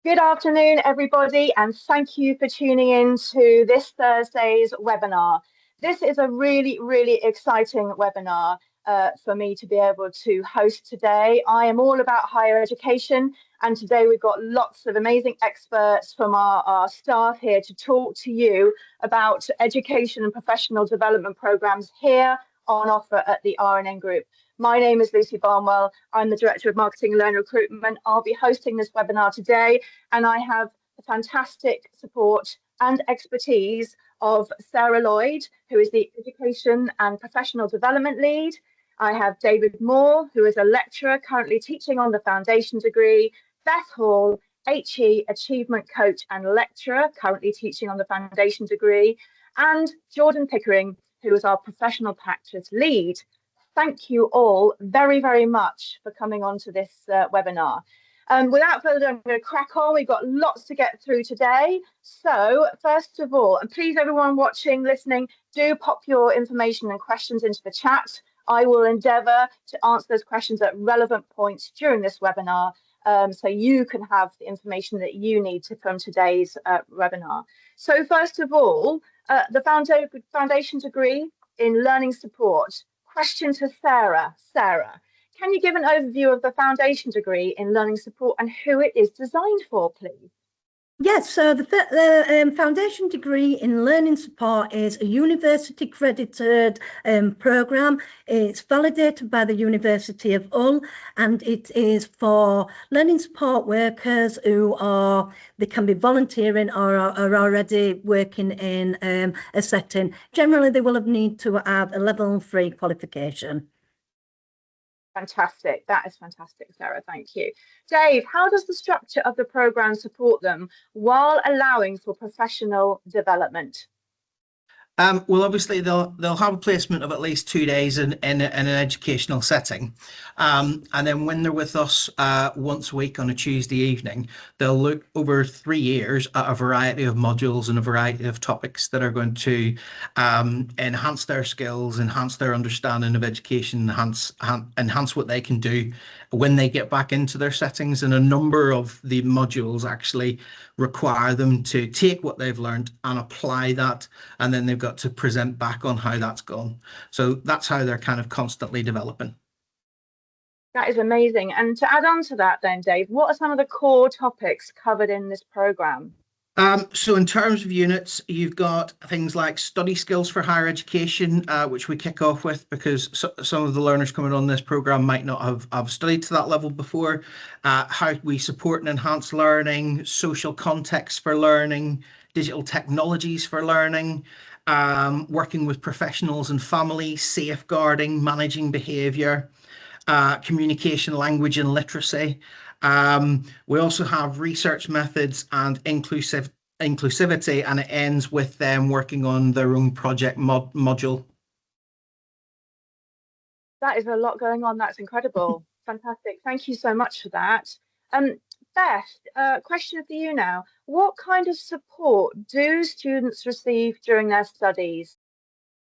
Good afternoon, everybody, and thank you for tuning in to this Thursday's webinar. This is a really exciting webinar for me to be able to host today. I am all about higher education, and today we've got lots of amazing experts from our staff here to talk to you about education and professional development programs here on offer at the RNN Group. My name is Lucy Barnwell. I'm the Director of Marketing and Learner Recruitment. I'll be hosting this webinar today, and I have the fantastic support and expertise of Sarah Lloyd, who is the Education and Professional Development Lead. I have David Moore, who is a lecturer currently teaching on the foundation degree, Beth Hall, HE Achievement Coach and Lecturer, currently teaching on the foundation degree, and Jordan Pickering, who is our Professional Practice Lead. Thank you all very much for coming on to this webinar. Without further ado, I'm going to crack on. We've got lots to get through today. So first of all, and please everyone watching, listening, do pop your information and questions into the chat. I will endeavour to answer those questions at relevant points during this webinar, so you can have the information that you need from today's webinar. So first of all, the foundation degree in learning support. Question to Sarah. Sarah, can you give an overview of the foundation degree in learning support and who it is designed for, please? Yes, so the foundation degree in learning support is a university credited programme. It's validated by the University of Hull, and it is for learning support workers they can be volunteering or are already working in a setting. Generally, they will need to have a level 3 qualification. Fantastic. That is fantastic, Sarah. Thank you. Dave, how does the structure of the programme support them while allowing for professional development? Well, obviously they'll have a placement of at least 2 days in an educational setting, and then when they're with us once a week on a Tuesday evening, they'll look over 3 years at a variety of modules and a variety of topics that are going to enhance their skills, enhance their understanding of education, enhance what they can do when they get back into their settings. And a number of the modules actually require them to take what they've learned and apply that, and then they've got to present back on how that's gone. So that's how they're kind of constantly developing. That is amazing. And to add on to that then, Dave, what are some of the core topics covered in this programme? So in terms of units, you've got things like study skills for higher education, which we kick off with because some of the learners coming on this programme might not have studied to that level before. How we support and enhance learning, social context for learning, digital technologies for learning, working with professionals and families, safeguarding, managing behaviour, communication, language and literacy. We also have research methods and inclusivity, and it ends with them working on their own project module. That is a lot going on. That's incredible. Fantastic. Thank you so much for that. Beth, question for you now. What kind of support do students receive during their studies?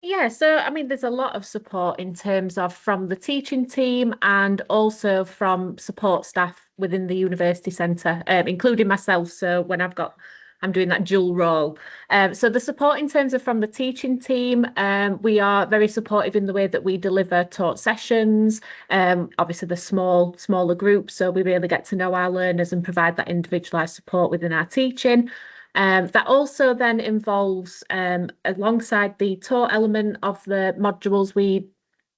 Yeah, so I mean, there's a lot of support in terms of from the teaching team and also from support staff within the university centre, including myself. So when I'm doing that dual role. So the support in terms of from the teaching team, we are very supportive in the way that we deliver taught sessions. Obviously the smaller groups, so we really get to know our learners and provide that individualised support within our teaching. That also then involves, alongside the taught element of the modules, we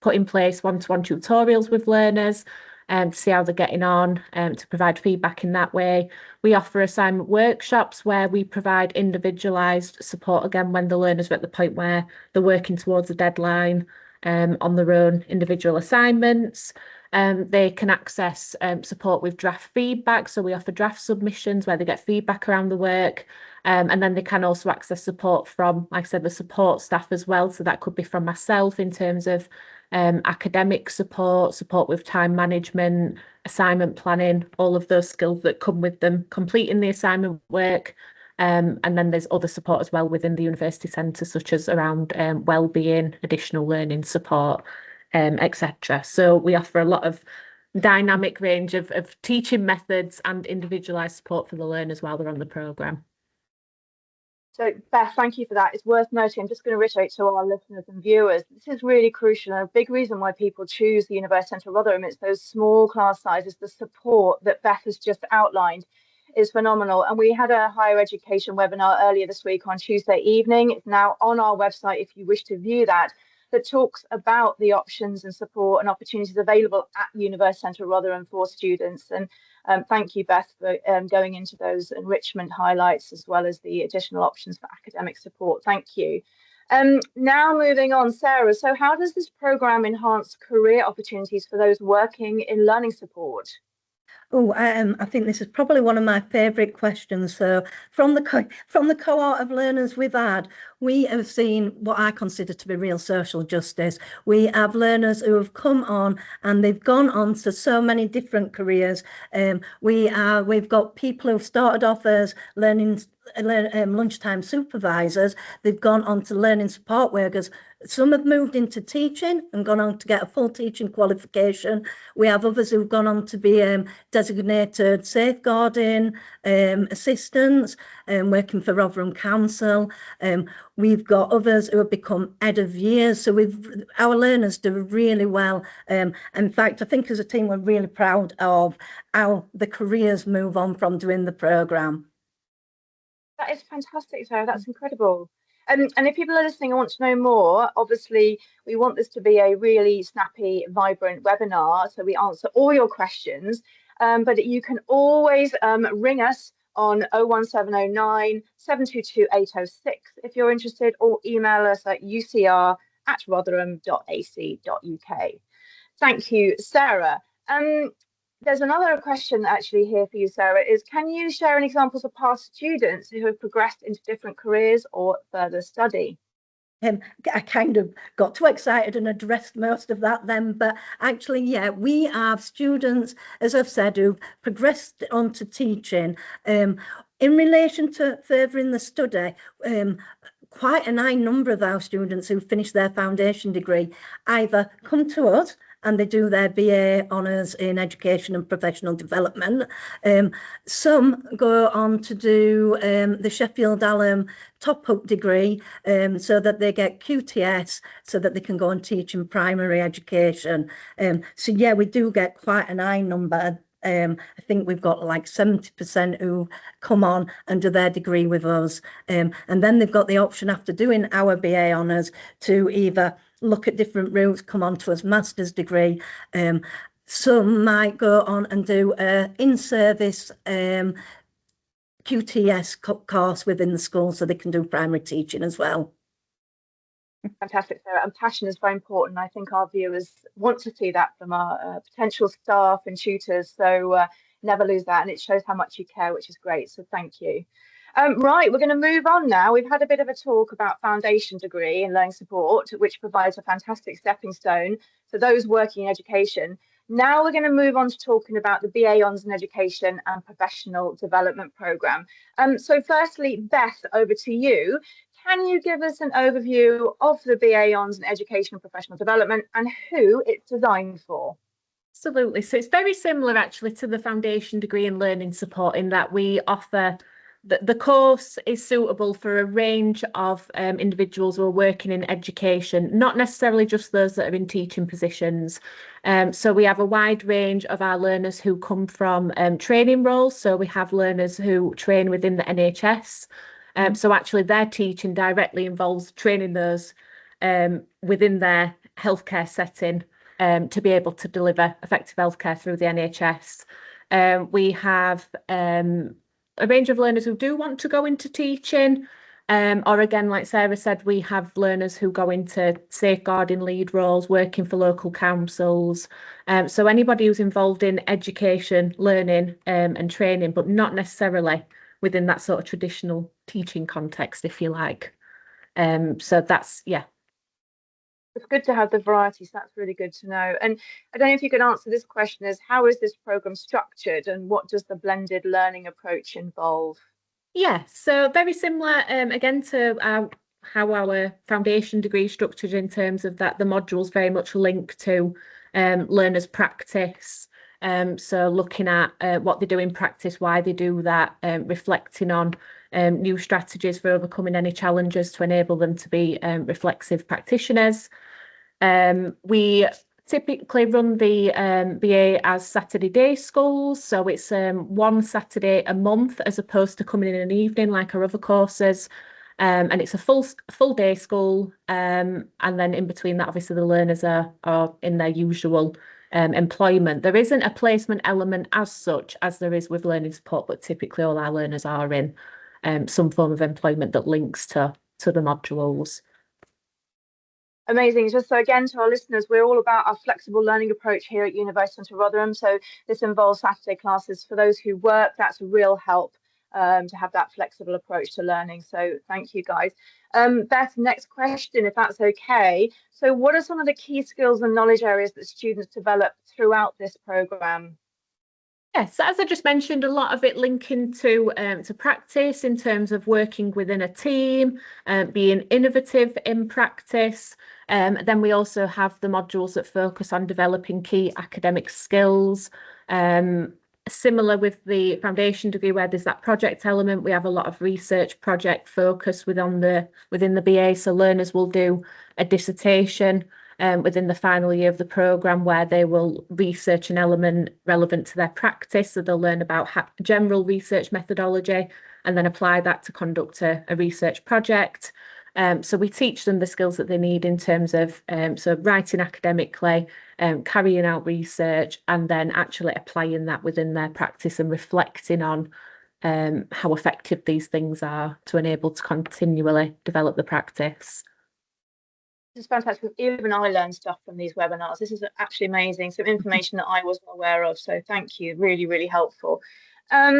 put in place one-to-one tutorials with learners to see how they're getting on, to provide feedback in that way. We offer assignment workshops where we provide individualised support again when the learners are at the point where they're working towards a deadline on their own individual assignments. They can access support with draft feedback. So we offer draft submissions where they get feedback around the work. And then they can also access support from, like I said, the support staff as well. So that could be from myself in terms of academic support with time management, assignment planning, all of those skills that come with them completing the assignment work. And then there's other support as well within the university centre, such as around wellbeing, additional learning support, etc. So we offer a lot of dynamic range of teaching methods and individualised support for the learners while they're on the programme. So Beth, thank you for that. It's worth noting, I'm just going to reiterate to our listeners and viewers, this is really crucial and a big reason why people choose the University Centre Rotherham. It's those small class sizes, the support that Beth has just outlined is phenomenal. And we had a higher education webinar earlier this week on Tuesday evening. It's now on our website if you wish to view that, that talks about the options and support and opportunities available at University Centre Rotherham for students. And thank you, Beth, for going into those enrichment highlights as well as the additional options for academic support. Thank you. Now moving on, Sarah, so how does this programme enhance career opportunities for those working in learning support? Oh, I think this is probably one of my favourite questions. So from the cohort of learners we've had, we have seen what I consider to be real social justice. We have learners who have come on and they've gone on to so many different careers. We've got people who've started off as lunchtime supervisors. They've gone on to learning support workers. Some have moved into teaching and gone on to get a full teaching qualification. We have others who've gone on to be designated safeguarding assistants and working for Rotherham Council. We've got others who have become head of years. So our learners do really well. In fact, I think as a team, we're really proud of how the careers move on from doing the programme. That is fantastic, Sarah. That's incredible. And if people are listening and want to know more, obviously, we want this to be a really snappy, vibrant webinar. So we answer all your questions. But you can always ring us on 01709 722 806 if you're interested, or email us at ucr@rotherham.ac.uk. Thank you, Sarah. There's another question actually here for you, Sarah, is can you share any examples of past students who have progressed into different careers or further study? I kind of got too excited and addressed most of that then, but actually, yeah, we have students, as I've said, who've progressed on to teaching. In relation to furthering the study, quite a high number of our students who finish their foundation degree either come to us and they do their BA honours in education and professional development. Some go on to do the Sheffield Hallam top-up degree so that they get QTS so that they can go and teach in primary education. So yeah, we do get quite an high number. I think we've got like 70% who come on and do their degree with us. And then they've got the option after doing our BA honours to either look at different routes, come on to us master's degree. Some might go on and do a in-service QTS course within the school so they can do primary teaching as well. Fantastic, Sarah. And passion is very important. I think our viewers want to see that from our potential staff and tutors. So never lose that. And it shows how much you care, which is great. So thank you. Right, we're going to move on now. We've had a bit of a talk about foundation degree in learning support, which provides a fantastic stepping stone for those working in education. Now we're going to move on to talking about the BA Honours in Education and Professional Development Programme. So firstly, Beth, over to you. Can you give us an overview of the BA Honours in Education and Professional Development and who it's designed for? Absolutely. So it's very similar actually to the foundation degree in learning support in that we offer the course is suitable for a range of individuals who are working in education, not necessarily just those that are in teaching positions. So we have a wide range of our learners who come from training roles. So we have learners who train within the NHS. So actually their teaching directly involves training those within their healthcare setting to be able to deliver effective healthcare through the NHS. We have a range of learners who do want to go into teaching, or again, like Sarah said, we have learners who go into safeguarding lead roles, working for local councils. So anybody who's involved in education, learning and training, but not necessarily within that sort of traditional teaching context, if you like. So that's, yeah. It's good to have the variety, so that's really good to know. And I don't know if you could answer this question is, how is this programme structured and what does the blended learning approach involve? Yeah, so very similar again to how our foundation degree is structured in terms of that the modules very much link to learners' practice. So looking at what they do in practice, why they do that, reflecting on new strategies for overcoming any challenges to enable them to be reflexive practitioners. We typically run the BA as Saturday day schools, so it's one Saturday a month as opposed to coming in an evening like our other courses. And it's a full day school, and then in between that, obviously the learners are in their usual employment. There isn't a placement element as such as there is with learning support, but typically all our learners are in some form of employment that links to the modules. Amazing. Just so again, to our listeners, we're all about our flexible learning approach here at University Centre Rotherham. So this involves Saturday classes. For those who work, that's a real help to have that flexible approach to learning. So thank you, guys. Beth, next question, if that's okay. So what are some of the key skills and knowledge areas that students develop throughout this programme? Yes, as I just mentioned, a lot of it linking to practice in terms of working within a team, being innovative in practice. Then we also have the modules that focus on developing key academic skills. Similar with the foundation degree where there's that project element, we have a lot of research project focus within the BA. So learners will do a dissertation within the final year of the programme where they will research an element relevant to their practice. So they'll learn about general research methodology and then apply that to conduct a research project. So we teach them the skills that they need in terms of so writing academically, carrying out research, and then actually applying that within their practice and reflecting on how effective these things are to enable to continually develop the practice. This is fantastic. Even I learned stuff from these webinars. This is actually amazing. Some information that I wasn't aware of. So thank you. Really, really helpful. Beth,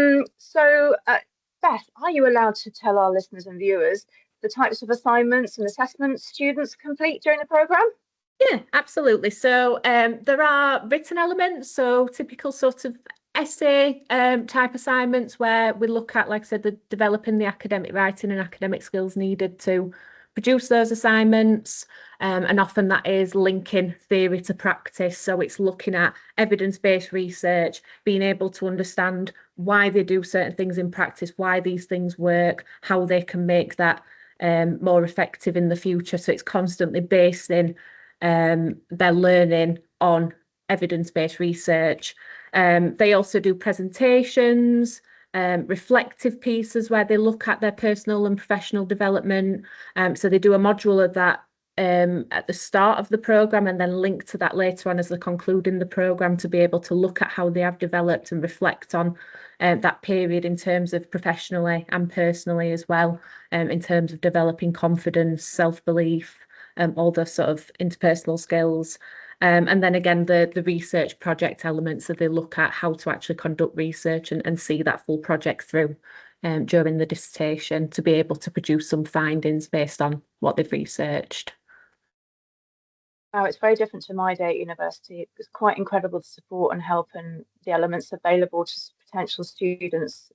are you allowed to tell our listeners and viewers the types of assignments and assessments students complete during the programme? Yeah, absolutely. So there are written elements, so typical sort of essay type assignments where we look at, like I said, developing the academic writing and academic skills needed to produce those assignments. And often that is linking theory to practice. So it's looking at evidence-based research, being able to understand why they do certain things in practice, why these things work, how they can make that more effective in the future. So it's constantly based in their learning on evidence-based research. They also do presentations, reflective pieces where they look at their personal and professional development. So they do a module of that at the start of the programme and then link to that later on as they're concluding the programme to be able to look at how they have developed and reflect on that period in terms of professionally and personally as well, in terms of developing confidence, self-belief, all the sort of interpersonal skills. And then again, the research project elements, so they look at how to actually conduct research and see that full project through during the dissertation to be able to produce some findings based on what they've researched. Wow, it's very different to my day at university. It's quite incredible the support and help and the elements available to potential students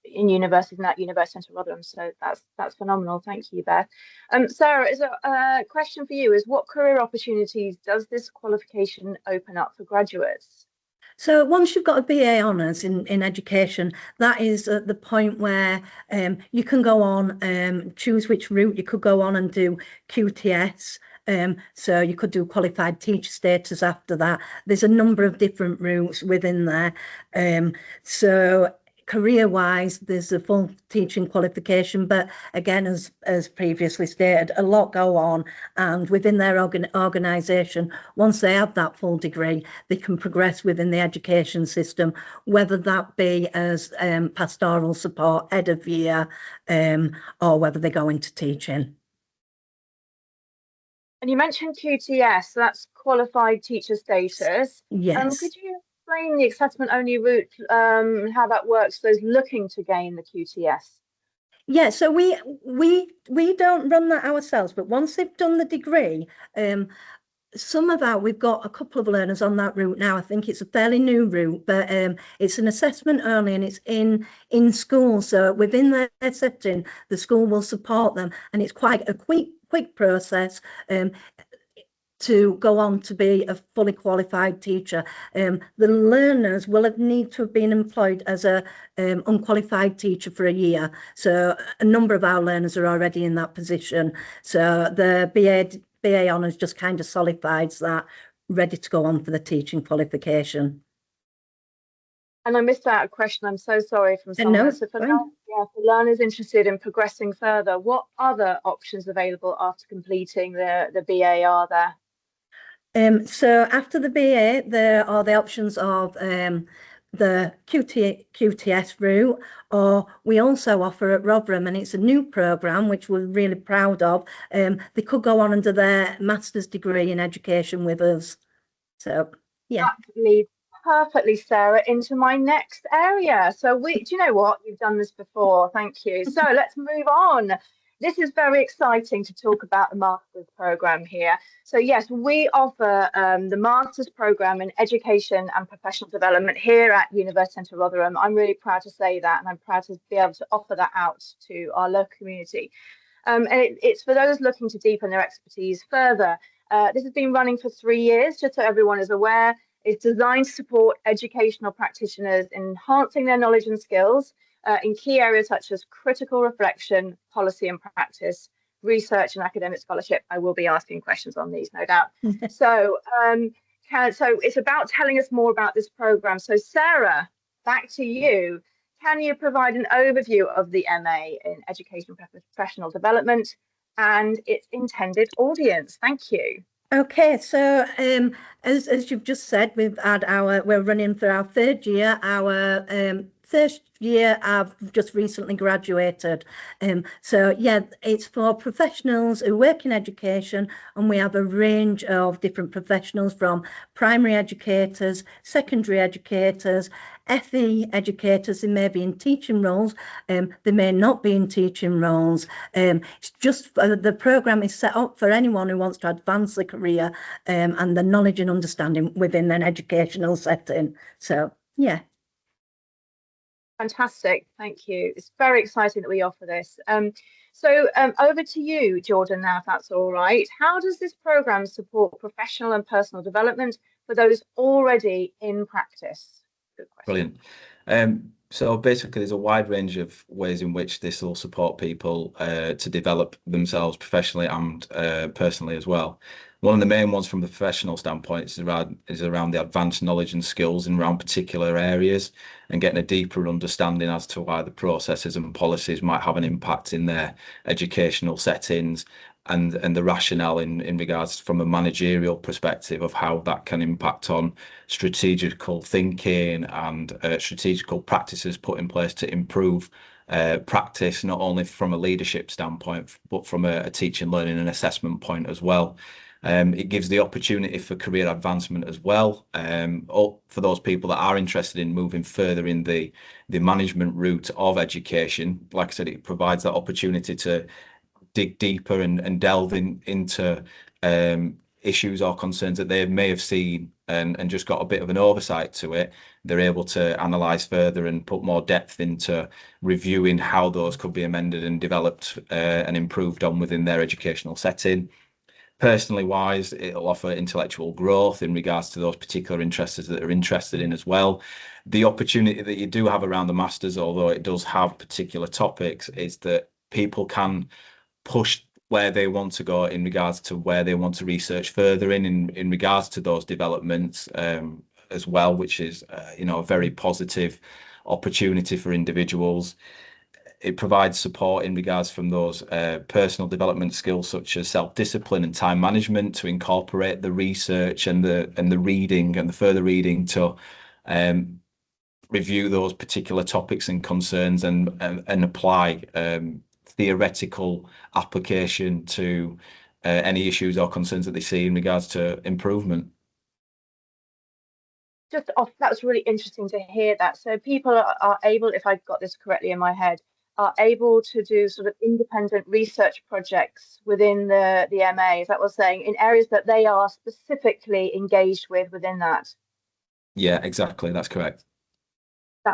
in universities and at University Centre Rotherham. So that's phenomenal. Thank you, Beth. Sarah, is a question for you: is what career opportunities does this qualification open up for graduates? So once you've got a BA honours in education, that is at the point where you can go on, choose which route you could go on and do QTS. So you could do qualified teacher status after that. There's a number of different routes within there. So career-wise, there's a full teaching qualification, but again, as previously stated, a lot go on, and within their organisation, once they have that full degree, they can progress within the education system, whether that be as pastoral support, head of year, or whether they go into teaching. And you mentioned QTS, so that's qualified teacher status. Yes. Could you explain the assessment only route, how that works for those looking to gain the QTS? Yeah, so we don't run that ourselves, but once they've done the degree, we've got a couple of learners on that route now. I think it's a fairly new route, but it's an assessment only, and it's in school. So within their setting, the school will support them, and it's quite a quick process. to go on to be a fully qualified teacher. The learners will have need to have been employed as a unqualified teacher for a year. So a number of our learners are already in that position. So the BA honours just kind of solidifies that, ready to go on for the teaching qualification. And I missed out a question. I'm so sorry from someone. No, so for learners interested in progressing further, what other options available after completing the BA are there? So after the BA, there are the options of the QTS route, or we also offer at Rotherham, and it's a new programme which we're really proud of. They could go on under their master's degree in education with us. So yeah. That leads perfectly, Sarah, into my next area. So do you know what? You've done this before. Thank you. So let's move on. This is very exciting to talk about the master's programme here. So yes, we offer the master's programme in education and professional development here at University Centre Rotherham. I'm really proud to say that, and I'm proud to be able to offer that out to our local community. And it's for those looking to deepen their expertise further. This has been running for 3 years, just so everyone is aware. It's designed to support educational practitioners in enhancing their knowledge and skills in key areas such as critical reflection, policy and practice, research and academic scholarship. I will be asking questions on these, no doubt. So it's about telling us more about this programme. So Sarah, back to you. Can you provide an overview of the MA in Education and Professional Development and its intended audience? Thank you. Okay, so as you've just said, we're running for our 3rd year. Our first year I've just recently graduated. So yeah, it's for professionals who work in education, and we have a range of different professionals, from primary educators, secondary educators, FE educators. They may be in teaching roles, they may not be in teaching roles. It's just the programme is set up for anyone who wants to advance their career and the knowledge and understanding within an educational setting. So yeah. Fantastic, thank you. It's very exciting that we offer this. So over to you, Jordan, now, if that's all right. How does this programme support professional and personal development for those already in practice? Good question. Brilliant. So basically, there's a wide range of ways in which this will support people to develop themselves professionally and personally as well. One of the main ones from the professional standpoint is around the advanced knowledge and skills in around particular areas, and getting a deeper understanding as to why the processes and policies might have an impact in their educational settings, and the rationale in regards from a managerial perspective of how that can impact on strategical thinking and strategical practices put in place to improve practice, not only from a leadership standpoint, but from a teaching, learning and assessment point as well. It gives the opportunity for career advancement as well, for those people that are interested in moving further in the management route of education. Like I said, it provides that opportunity to dig deeper and delve into issues or concerns that they may have seen and just got a bit of an oversight to it. They're able to analyse further and put more depth into reviewing how those could be amended and developed and improved on within their educational setting. Personally wise, it'll offer intellectual growth in regards to those particular interests that are interested in as well. The opportunity that you do have around the Masters, although it does have particular topics, is that people can push where they want to go in regards to where they want to research further in regards to those developments as well, which is a very positive opportunity for individuals. It provides support in regards from those personal development skills such as self-discipline and time management, to incorporate the research and the reading and the further reading to review those particular topics and concerns and apply theoretical application to any issues or concerns that they see in regards to improvement. Just off, that was really interesting to hear that. So people are able, if I've got this correctly in my head, are able to do sort of independent research projects within the MA. Is that what I'm saying? In areas that they are specifically engaged with within that? Yeah, exactly. That's correct.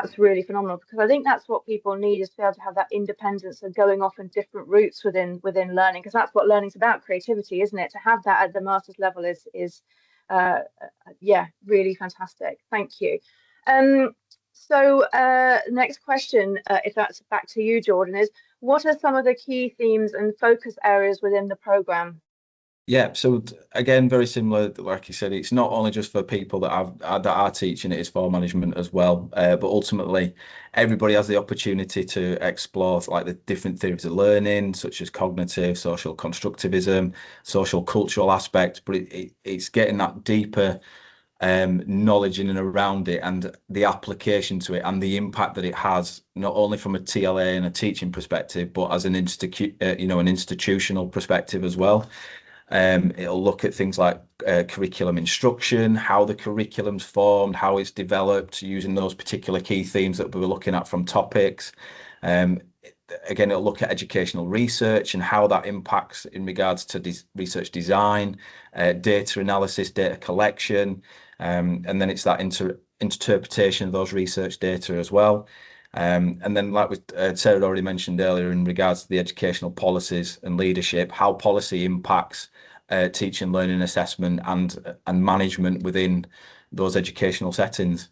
That's really phenomenal, because I think that's what people need, is to be able to have that independence of going off in different routes within learning, because that's what learning's about, creativity, isn't it? To have that at the master's level is yeah, really fantastic. Thank you. So next question, if that's back to you, Jordan, is what are some of the key themes and focus areas within the program? Yeah, so again, very similar. Like you said, it's not only just for people that are teaching, it is for management as well. But ultimately, everybody has the opportunity to explore like the different theories of learning, such as cognitive, social constructivism, social cultural aspects. But it's getting that deeper knowledge in and around it, and the application to it, and the impact that it has, not only from a TLA and a teaching perspective, but as an an institutional perspective as well. It'll look at things like curriculum instruction, how the curriculum's formed, how it's developed, using those particular key themes that we were looking at from topics. Again, it'll look at educational research and how that impacts in regards to research design, data analysis, data collection, and then it's that interpretation of those research data as well. And then, like Sarah had already mentioned earlier, in regards to the educational policies and leadership, how policy impacts teaching, learning, assessment, and management within those educational settings.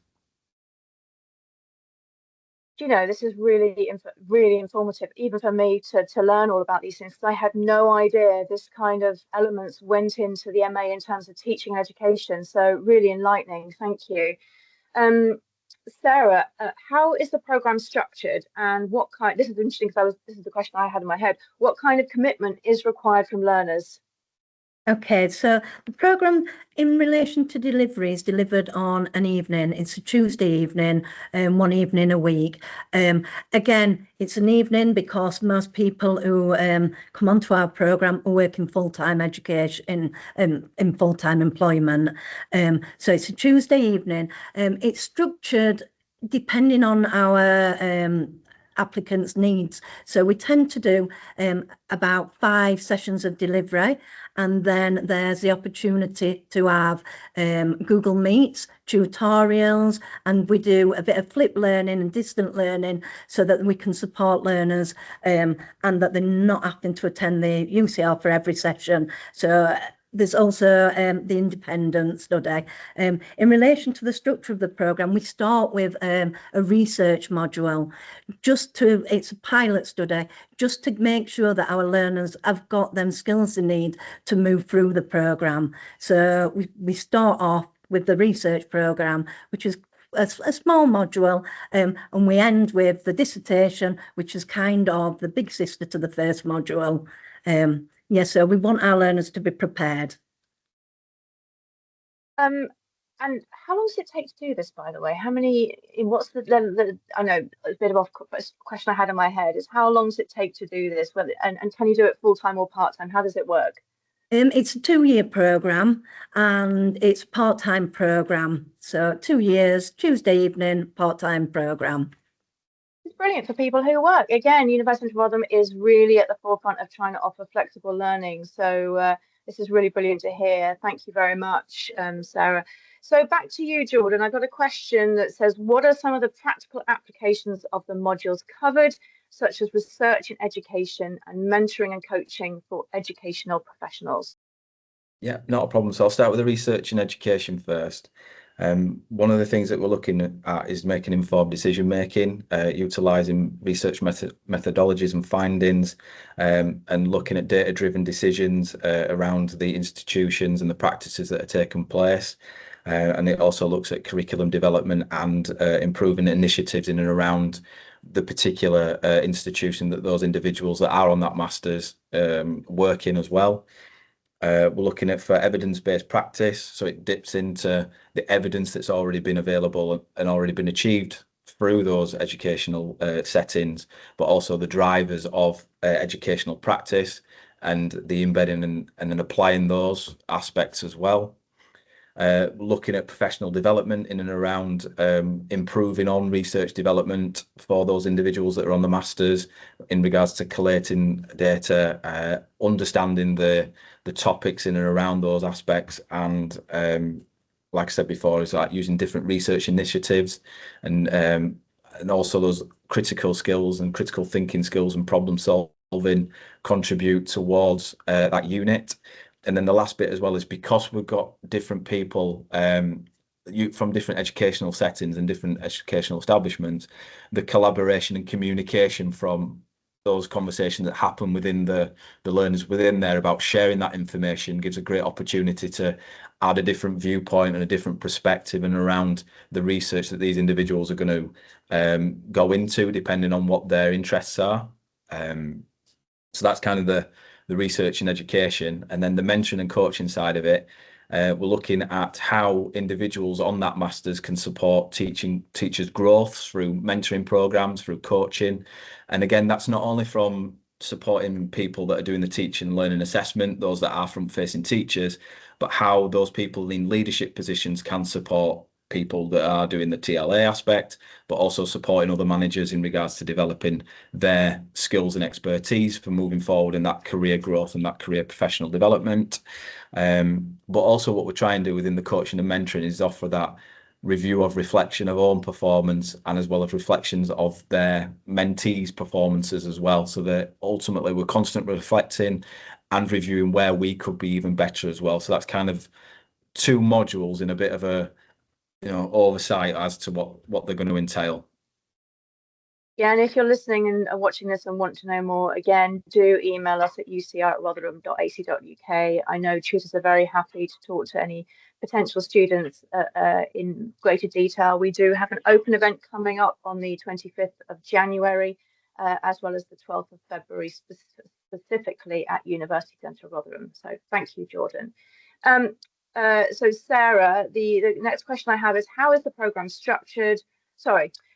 You know, this is really informative, even for me to learn all about these things, because I had no idea this kind of elements went into the MA in terms of teaching and education. So really enlightening. Thank you. Sarah, how is the program structured, and what kind, this is interesting because this is the question I had in my head, what kind of commitment is required from learners? Okay, so the program in relation to delivery is delivered on an evening. It's a Tuesday evening, one evening a week. Again, it's an evening because most people who come onto our program are working full-time education in full-time employment. So it's a Tuesday evening. It's structured depending on our applicants' needs. So we tend to do about 5 sessions of delivery, and then there's the opportunity to have Google Meets, tutorials, and we do a bit of flipped learning and distant learning so that we can support learners and that they're not having to attend the UCL for every session. So there's also the independent study. In relation to the structure of the programme, we start with a research module, it's a pilot study, just to make sure that our learners have got them skills they need to move through the programme. So we start off with the research programme, which is a small module, and we end with the dissertation, which is kind of the big sister to the first module. Yeah, so we want our learners to be prepared. And how long does it take to do this, by the way? What's the I know a bit of a question I had in my head is, how long does it take to do this? And can you do it full-time or part-time? How does it work? It's a 2-year programme, and it's a part-time programme. So 2 years, Tuesday evening, part-time programme. It's brilliant for people who work. Again, University of Rotherham is really at the forefront of trying to offer flexible learning. So this is really brilliant to hear. Thank you very much, Sarah. So back to you, Jordan. I've got a question that says, what are some of the practical applications of the modules covered, such as research in education and mentoring and coaching for educational professionals? Yeah, not a problem. So I'll start with the research in education first. One of the things that we're looking at is making informed decision making, utilising research methodologies and findings, and looking at data-driven decisions around the institutions and the practices that are taking place. And it also looks at curriculum development and improving initiatives in and around the particular institution that those individuals that are on that master's work in as well. We're looking at for evidence-based practice, so it dips into the evidence that's already been available and already been achieved through those educational settings, but also the drivers of educational practice and the embedding and then applying those aspects as well. Looking at professional development in and around improving on research development for those individuals that are on the masters in regards to collating data, understanding the topics in and around those aspects, and like I said before, is like using different research initiatives and and also those critical skills and critical thinking skills and problem solving contribute towards that unit. And then the last bit as well is because we've got different people from different educational settings and different educational establishments, the collaboration and communication from those conversations that happen within the learners within there about sharing that information gives a great opportunity to add a different viewpoint and a different perspective and around the research that these individuals are going to go into, depending on what their interests are. So that's kind of the research and education. And then the mentoring and coaching side of it, we're looking at how individuals on that masters can support teachers' growth through mentoring programs, through coaching. And again, that's not only from supporting people that are doing the teaching and learning assessment, those that are front-facing teachers, but how those people in leadership positions can support people that are doing the TLA aspect, but also supporting other managers in regards to developing their skills and expertise for moving forward in that career growth and that career professional development. But also what we're trying to do within the coaching and mentoring is offer that review of reflection of own performance and as well as reflections of their mentees' performances as well. So that ultimately we're constantly reflecting and reviewing where we could be even better as well. So that's kind of two modules in a bit of a oversight as to what they're going to entail. Yeah, and if you're listening and are watching this and want to know more, again, do email us at ucr@rotherham.ac.uk. I know tutors are very happy to talk to any potential students in greater detail. We do have an open event coming up on the 25th of January, as well as the 12th of February, specifically at University Centre Rotherham. So thank you, Jordan. So Sarah, the next question I have is, how is the programme structured?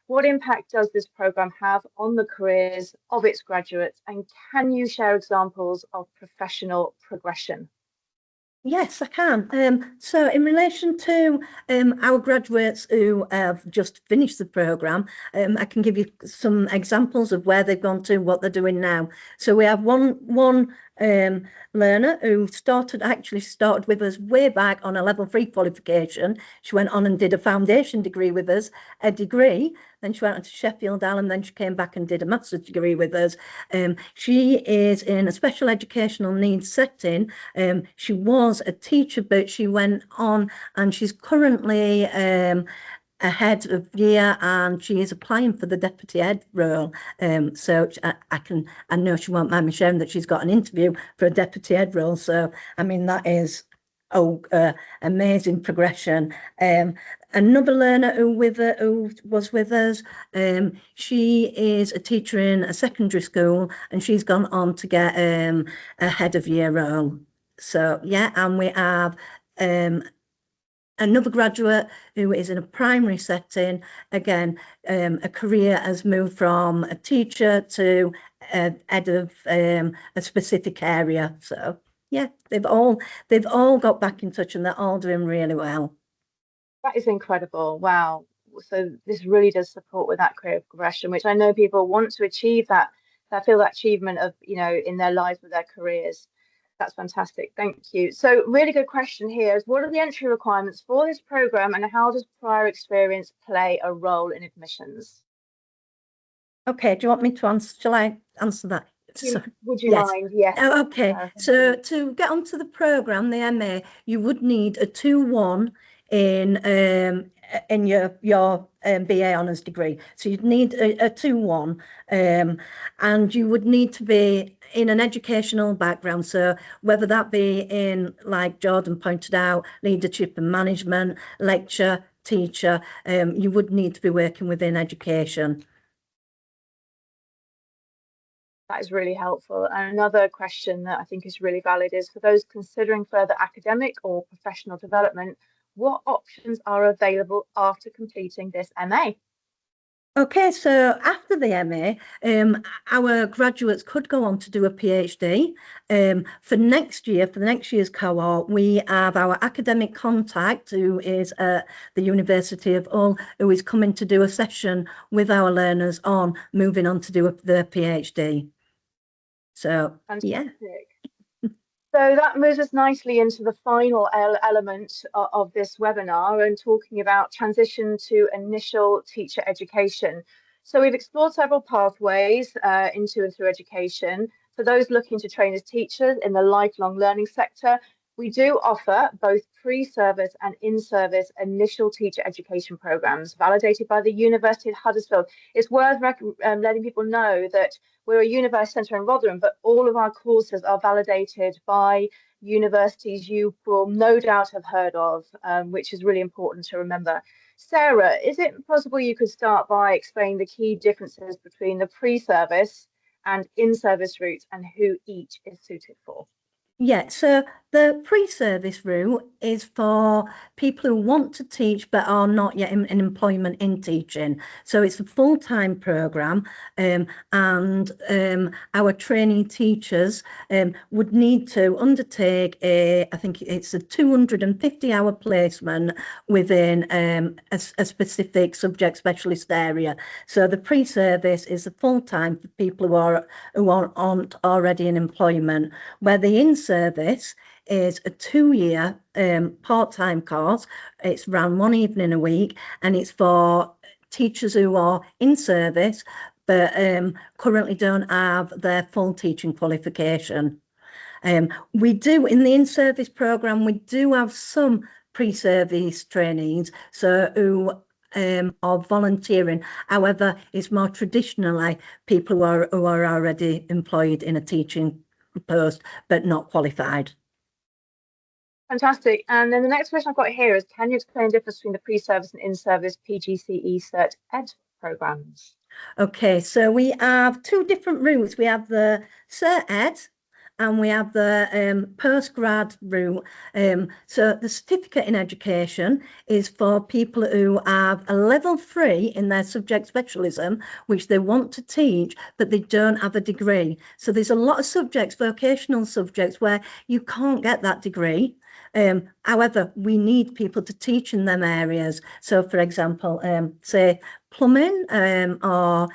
What impact does this programme have on the careers of its graduates, and can you share examples of professional progression? Yes, I can. So in relation to our graduates who have just finished the programme, I can give you some examples of where they've gone to, what they're doing now. So we have one learner who actually started with us way back on a level 3 qualification. She went on and did a foundation degree with us, a degree. Then she went on to Sheffield Hallam, then she came back and did a master's degree with us. She is in a special educational needs setting. She was a teacher, but she went on and she's currently ahead of year and she is applying for the deputy head role. So I know she won't mind me sharing that she's got an interview for a deputy head role. So, I mean, that is amazing progression. Another learner who was with us, she is a teacher in a secondary school and she's gone on to get a head of year role. So yeah, and we have another graduate who is in a primary setting. Again, a career has moved from a teacher to head of a specific area. So yeah, they've all got back in touch and they're all doing really well. That is incredible. Wow. So this really does support with that career progression, which I know people want to achieve, that feel that achievement of, in their lives with their careers. That's fantastic. Thank you. So really good question here is, what are the entry requirements for this programme and how does prior experience play a role in admissions? Okay, do you want me to answer? Shall I answer that? Would you mind? Yes. Oh, okay. So to get onto the programme, the MA, you would need a 2-1 in your BA honours degree. So you'd need a 2-1 and you would need to be in an educational background. So whether that be in, like Jordan pointed out, leadership and management, lecture, teacher, you would need to be working within education. That is really helpful. And another question that I think is really valid is, for those considering further academic or professional development, what options are available after completing this MA? Okay, so after the MA, our graduates could go on to do a PhD. For next year, for the next year's cohort, we have our academic contact who is at the University of Hull, who is coming to do a session with our learners on moving on to do the PhD. So, fantastic. Yeah. So that moves us nicely into the final element of this webinar and talking about transition to initial teacher education. So we've explored several pathways into and through education. For those looking to train as teachers in the lifelong learning sector, we do offer both pre-service and in-service initial teacher education programs validated by the University of Huddersfield. It's worth letting people know that we're a university centre in Rotherham, but all of our courses are validated by universities you will no doubt have heard of, which is really important to remember. Sarah, is it possible you could start by explaining the key differences between the pre-service and in-service routes and who each is suited for? Yeah, so the pre-service route is for people who want to teach but are not yet in employment in teaching. So it's a full-time programme, and our trainee teachers would need to undertake I think it's a 250-hour placement within a specific subject specialist area. So the pre-service is a full-time for people who aren't already in employment, where the in-service is a 2-year part-time course. It's around one evening a week, and it's for teachers who are in service but currently don't have their full teaching qualification. We do, in the in-service programme, we do have some pre-service trainees who are volunteering. However, it's more traditionally people who are already employed in a teaching post but not qualified. Fantastic. And then the next question I've got here is, can you explain the difference between the pre-service and in-service PGCE Cert Ed programs? Okay, so we have two different routes. We have the Cert Ed and we have the postgrad route. So the certificate in education is for people who have a level 3 in their subject specialism, which they want to teach, but they don't have a degree. So there's a lot of subjects, vocational subjects, where you can't get that degree. However, we need people to teach in them areas. So, for example, say plumbing or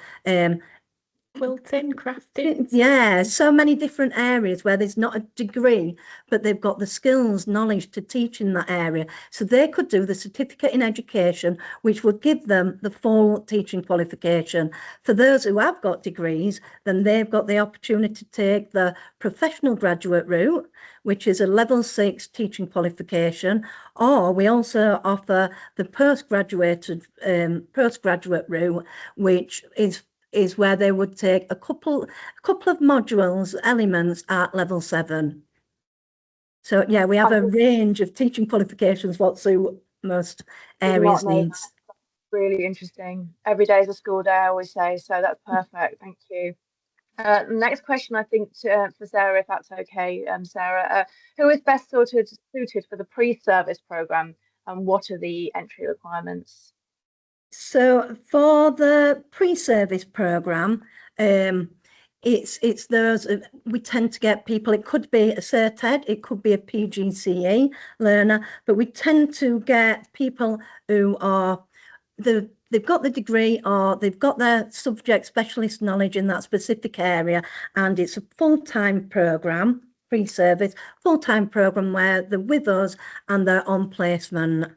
quilting, crafting. Yeah, so many different areas where there's not a degree, but they've got the skills, knowledge to teach in that area. So they could do the certificate in education, which would give them the full teaching qualification. For those who have got degrees, then they've got the opportunity to take the professional graduate route, which is a level 6 teaching qualification, or we also offer the postgraduate route, which is where they would take a couple of modules, elements at level 7. So yeah, we have a range of teaching qualifications what suit most areas needs. Really interesting. Every day is a school day, I always say, so that's perfect. Thank you. Next question, I think, for Sarah, if that's okay, Sarah. Who is best suited for the pre-service programme, and what are the entry requirements? So for the pre-service programme, it's those, we tend to get people, it could be a Cert Ed, it could be a PGCE learner, but we tend to get people who are they've got the degree or they've got their subject specialist knowledge in that specific area, and it's a full-time programme, pre-service, full-time programme where they're with us and they're on placement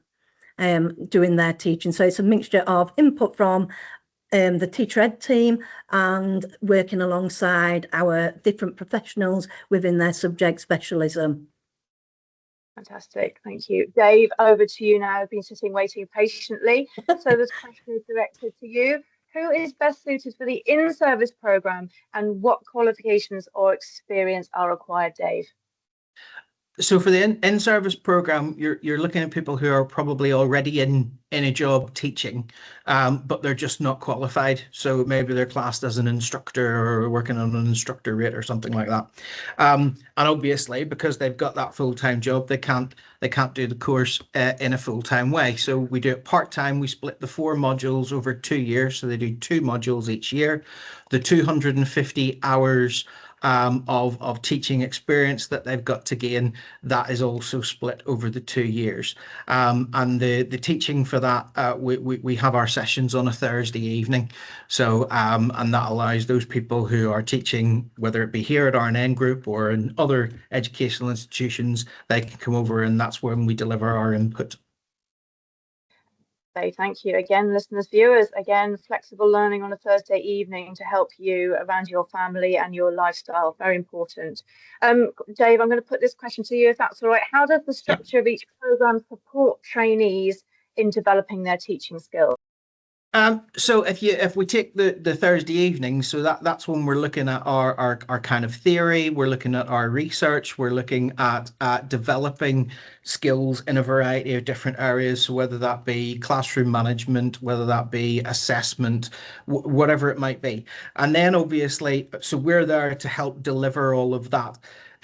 doing their teaching. So it's a mixture of input from the teacher ed team and working alongside our different professionals within their subject specialism. Fantastic, thank you. Dave, over to you now. I've been sitting waiting patiently. So this question is directed to you. Who is best suited for the in-service programme, and what qualifications or experience are required, Dave? So for the in-service program, you're looking at people who are probably already in a job teaching, but they're just not qualified. So maybe they're classed as an instructor or working on an instructor rate or something like that. And obviously, because they've got that full-time job, they can't do the course in a full-time way. So we do it part-time. We split the 4 modules over 2 years. So they do 2 modules each year. The 250 hours of teaching experience that they've got to gain, that is also split over the 2 years. And the teaching for that, we have our sessions on a Thursday evening. So and that allows those people who are teaching, whether it be here at RNN Group or in other educational institutions, they can come over, and that's when we deliver our input. Thank you again, listeners, viewers. Again, flexible learning on a Thursday evening to help you around your family and your lifestyle. Very important. Dave, I'm going to put this question to you, if that's all right. How does the structure of each program support trainees in developing their teaching skills? So if we take the Thursday evening, so that's when we're looking at our kind of theory, we're looking at our research, we're looking at developing skills in a variety of different areas. So whether that be classroom management, whether that be assessment, whatever it might be. And then obviously, so we're there to help deliver all of that.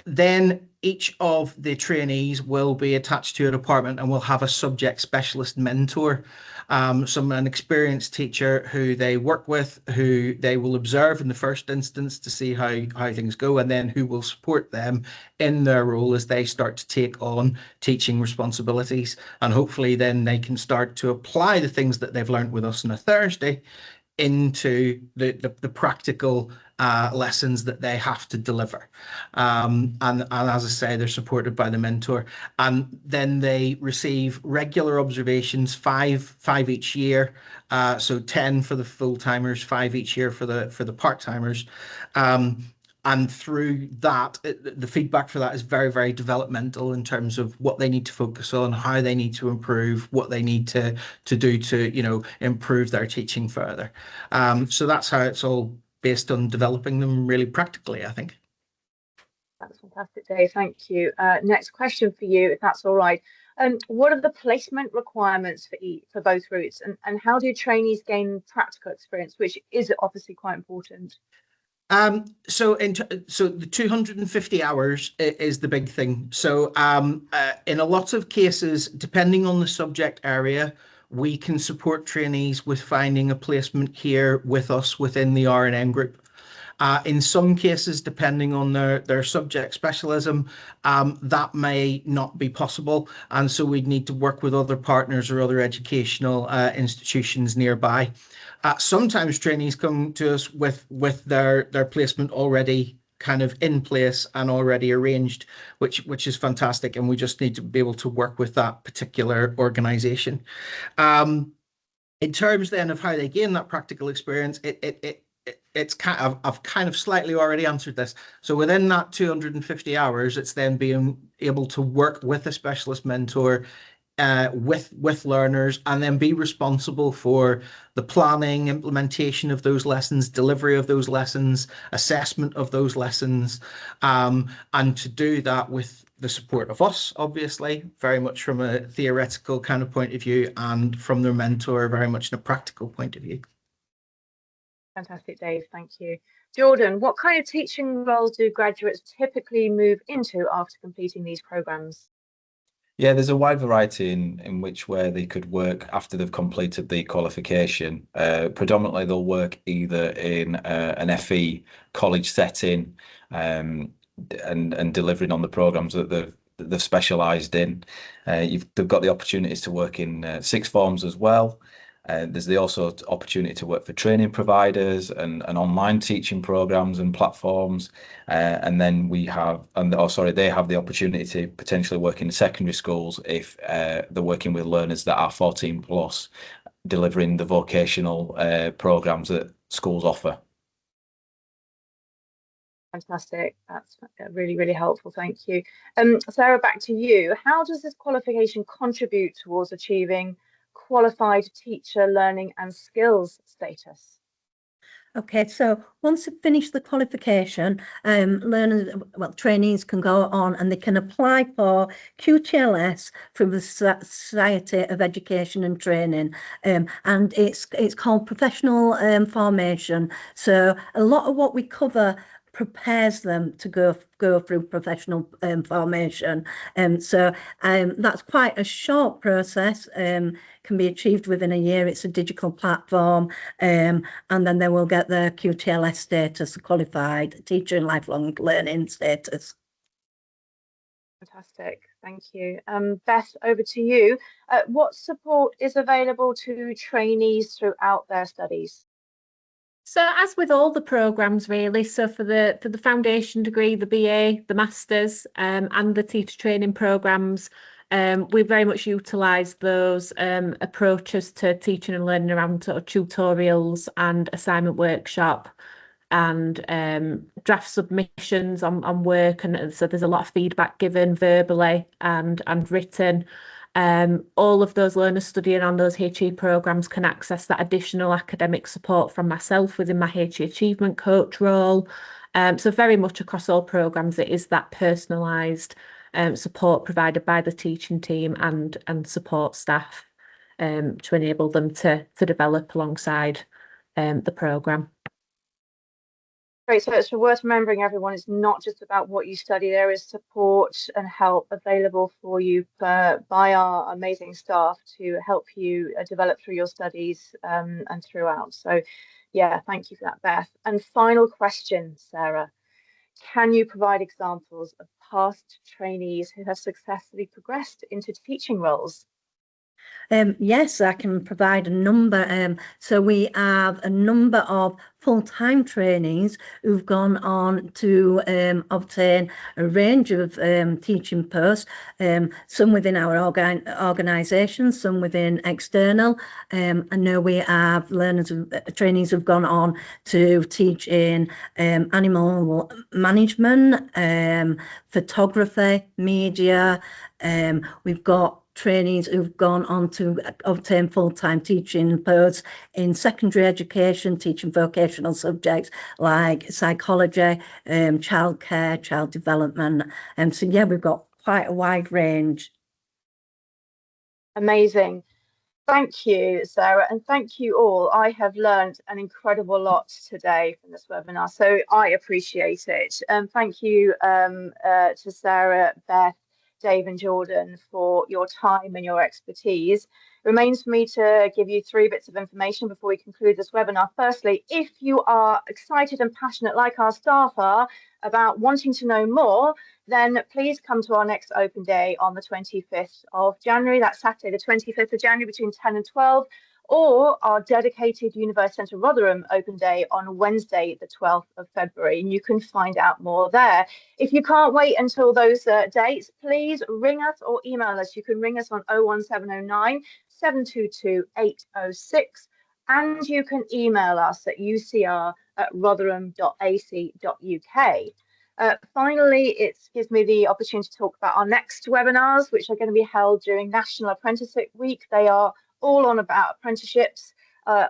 Then each of the trainees will be attached to a department and will have a subject specialist mentor. An experienced teacher who they work with, who they will observe in the first instance to see how things go, and then who will support them in their role as they start to take on teaching responsibilities. And hopefully then they can start to apply the things that they've learned with us on a Thursday into the practical lessons that they have to deliver. And as I say, they're supported by the mentor. And then they receive regular observations, five each year. So 10 for the full-timers, 5 each year for the part-timers. And through that, the feedback for that is very, very developmental in terms of what they need to focus on, how they need to improve, what they need to do to, improve their teaching further. So that's how it's all based on developing them really practically, I think. That's fantastic, Dave. Thank you. Next question for you, if that's all right. What are the placement requirements for both routes, and how do trainees gain practical experience, which is obviously quite important? So the 250 hours is the big thing. So in a lot of cases, depending on the subject area, we can support trainees with finding a placement here with us within the RNN Group. In some cases, depending on their subject specialism, that may not be possible. And so we'd need to work with other partners or other educational institutions nearby. Sometimes trainees come to us with their placement already kind of in place and already arranged, which is fantastic. And we just need to be able to work with that particular organization. In terms then of how they gain that practical experience, it's kind of, I've kind of slightly already answered this. So within that 250 hours, it's then being able to work with a specialist mentor, with learners, and then be responsible for the planning, implementation of those lessons, delivery of those lessons, assessment of those lessons, and to do that with the support of us, obviously, very much from a theoretical kind of point of view, and from their mentor, very much in a practical point of view. Fantastic, Dave. Thank you. Jordan, what kind of teaching roles do graduates typically move into after completing these programs? Yeah, there's a wide variety in which way they could work after they've completed the qualification. Predominantly, they'll work either in an FE college setting and delivering on the programs that they've specialised in. They've got the opportunities to work in sixth forms as well. There's also opportunity to work for training providers and online teaching programs and platforms. And then they have the opportunity to potentially work in secondary schools if they're working with learners that are 14 plus, delivering the vocational programs that schools offer. Fantastic. That's really, really helpful. Thank you. Sarah, back to you. How does this qualification contribute towards achieving qualified teacher learning and skills status? Okay, so once they've finished the qualification, trainees can go on and they can apply for QTLS from the Society of Education and Training, and it's called professional formation. So a lot of what we cover prepares them to go through professional formation. So that's quite a short process, can be achieved within a year. It's a digital platform, and then they will get their QTLS status, qualified teacher in lifelong learning status. Fantastic, thank you. Beth, over to you. What support is available to trainees throughout their studies? So as with all the programs really, so for the foundation degree, the BA, the masters, and the teacher training programs, We very much utilise those approaches to teaching and learning around sort of tutorials and assignment workshop and draft submissions on work, and so there's a lot of feedback given verbally and written. All of those learners studying on those HE programmes can access that additional academic support from myself within my HE achievement coach role. So very much across all programmes, it is that personalised support provided by the teaching team and support staff to enable them to develop alongside the programme. Great, so it's worth remembering, everyone, it's not just about what you study. There is support and help available for you by our amazing staff to help you develop through your studies and throughout. So yeah, thank you for that, Beth. And final question, Sarah. Can you provide examples of past trainees who have successfully progressed into teaching roles? Yes, I can provide a number. So we have a number of full-time trainees who've gone on to obtain a range of teaching posts, some within our organisation, some within external. I know we have trainees who've gone on to teach in animal management, photography, media. We've got trainees who've gone on to obtain full-time teaching posts in secondary education, teaching vocational subjects like psychology, childcare, child development. And so, yeah, we've got quite a wide range. Amazing. Thank you, Sarah, and thank you all. I have learned an incredible lot today from this webinar, so I appreciate it. Thank you to Sarah, Beth, Dave and Jordan for your time and your expertise. It remains for me to give you 3 bits of information before we conclude this webinar. Firstly, if you are excited and passionate like our staff are about wanting to know more, then please come to our next open day on the 25th of January. That's Saturday, the 25th of January between 10 and 12. Or our dedicated University Centre Rotherham open day on Wednesday, the 12th of February, and you can find out more there. If you can't wait until those dates, please ring us or email us. You can ring us on 01709 722 806, and you can email us at ucr@rotherham.ac.uk. Finally, it gives me the opportunity to talk about our next webinars, which are going to be held during National Apprenticeship Week. They are all on about apprenticeships,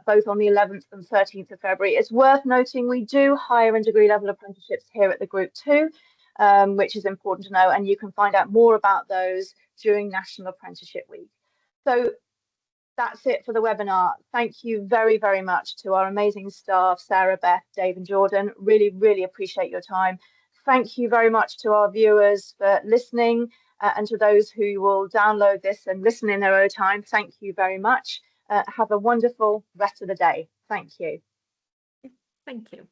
both on the 11th and 13th of February. It's worth noting we do higher and degree level apprenticeships here at the group too, which is important to know, and you can find out more about those during National Apprenticeship Week. So that's it for the webinar. Thank you very, very much to our amazing staff, Sarah, Beth, Dave and Jordan. Really, really appreciate your time. Thank you very much to our viewers for listening. And to those who will download this and listen in their own time, thank you very much. Have a wonderful rest of the day. Thank you. Thank you.